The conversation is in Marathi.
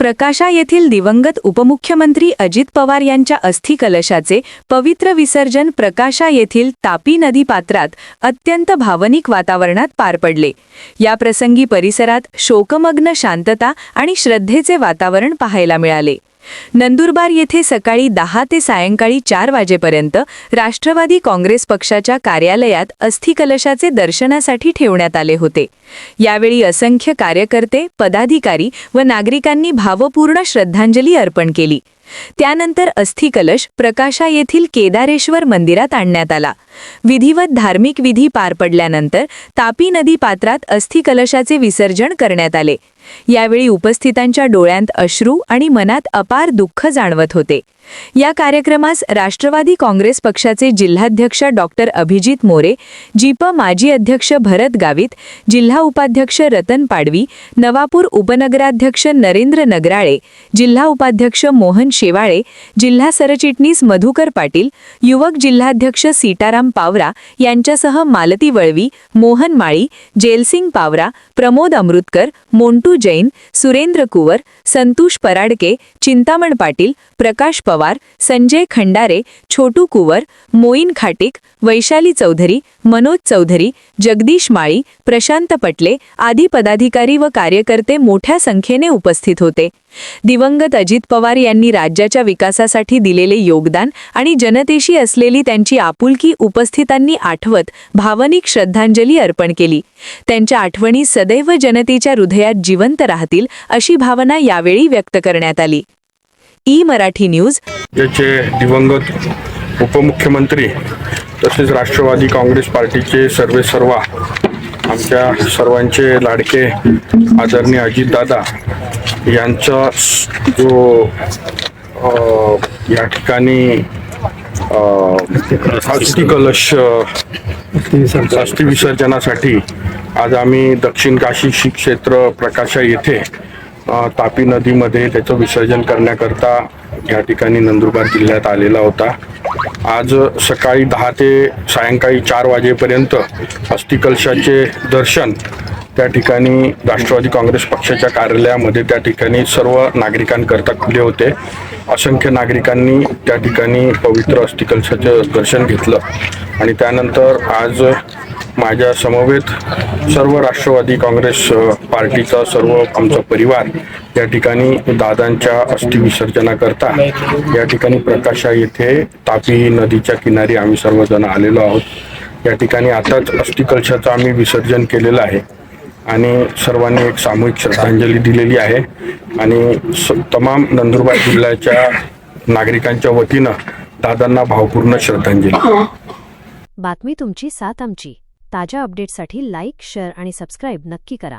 प्रकाशा येथील दिवंगत उपमुख्यमंत्री अजित पवार यांच्या अस्थिकलशाचे पवित्र विसर्जन प्रकाशा येथील तापी नदी पात्रात अत्यंत भावनिक वातावरणात पार पडले। या प्रसंगी परिसरात शोकमग्न शांतता आणि श्रद्धेचे वातावरण पाहायला मिळाले। नंदुरबार येथे सकाळी 10 ते सायंकाळी 4 वाजेपर्यंत राष्ट्रवादी काँग्रेस पक्षाच्या कार्यालयात अस्थिकलशाचे दर्शनासाठी ठेवण्यात आले होते। यावेळी असंख्य कार्यकर्ते, पदाधिकारी व नागरिकांनी भावपूर्ण श्रद्धांजली अर्पण केली। त्यानंतर अस्थिकलश प्रकाशा येथील केदारेश्वर मंदिरात आणण्यात आला। विधिवत धार्मिक विधी पार पडल्यानंतर तापी नदी पात्रात अस्थिकलशाचे विसर्जन करण्यात आले। यावेळी उपस्थितांच्या डोळ्यांत अश्रू आणि मनात अपार दुःख जाणवत होते। या कार्यक्रमास राष्ट्रवादी काँग्रेस पक्षाचे जिल्हाध्यक्ष डॉक्टर अभिजित मोरे, जिप माजी अध्यक्ष भरत गावित, जिल्हा उपाध्यक्ष रतन पाडवी, नवापूर उपनगराध्यक्ष नरेंद्र नगराळे, जिल्हा उपाध्यक्ष मोहन शेवाळे, जिल्हा सरचिटणीस मधुकर पाटील, युवक जिल्हाध्यक्ष सीताराम पावरा यांच्यासह मालती वळवी, मोहन माळी, जेलसिंग पावरा, प्रमोद अमृतकर, मोंटू जैन, सुरेंद्र कुवर, संतोष पराडके, चिंतामण पाटील, प्रकाश पवार, संजय खंडारे, छोटू कुवर, मोईन खाटिक, वैशाली चौधरी, मनोज चौधरी, जगदीश माळी, प्रशांत पटले आदी पदाधिकारी व कार्यकर्ते मोठ्या संख्येने उपस्थित होते। दिवंगत अजित पवार यांनी राज्याच्या विकासासाठी दिलेले योगदान आणि जनतेशी असलेली त्यांची आपुलकी उपस्थितांनी आठवत भावनिक श्रद्धांजली अर्पण केली। त्यांच्या आठवणी सदैव जनतेच्या हृदयात जिवंत राहतील अशी भावना यावेळी व्यक्त करण्यात आली। मराठी न्यूज याचे दिवंगत उपमुख्यमंत्री तसेच राष्ट्रवादी काँग्रेस पार्टीचे सर्वेसर्वा आमच्या सर्वांचे लाडके आदरणीय अजितदादा यांचा जो या ठिकाणी अस्थि विसर्जनासाठी आज आम्ही दक्षिण काशी श्री क्षेत्र प्रकाशा येथे तापी नदीमध्ये त्याचं विसर्जन करण्याकरता या ठिकाणी नंदुरबार जिल्ह्यात आलेला होता। आज सकाळी 10 ते सायंकाळी 4 वाजेपर्यंत अस्थिकलशाचे दर्शन त्या ठिकाणी राष्ट्रवादी काँग्रेस पक्षाच्या कार्यालयामध्ये त्या ठिकाणी सर्व नागरिकांकरता खुले होते। असंख्य नागरिकांनी त्या ठिकाणी पवित्र अस्थिकलशाचे दर्शन घेतलं आणि त्यानंतर आज माझ्या समवेत सर्व राष्ट्रवादी काँग्रेस पार्टीचा सर्व आमचा परिवार या ठिकाणी दादांच्या अस्थि विसर्जनाकरता या ठिकाणी प्रकाशा येथे तापी नदीच्या किनारी आम्ही सर्वजण आलेलो आहोत। या ठिकाणी आताच अस्थिकलशाचं आम्ही विसर्जन केलेलं आहे आणि सर्वांनी एक सामूहिक श्रद्धांजली दिलेली आहे आणि तमाम नंदुरबार जिल्ह्याच्या नागरिकांच्या वतीनं दादांना भावपूर्ण श्रद्धांजली। बातमी तुमची साथ आमची। ताज्या अपडेटसाठी लाईक, शेअर आणि सबस्क्राईब नक्की करा।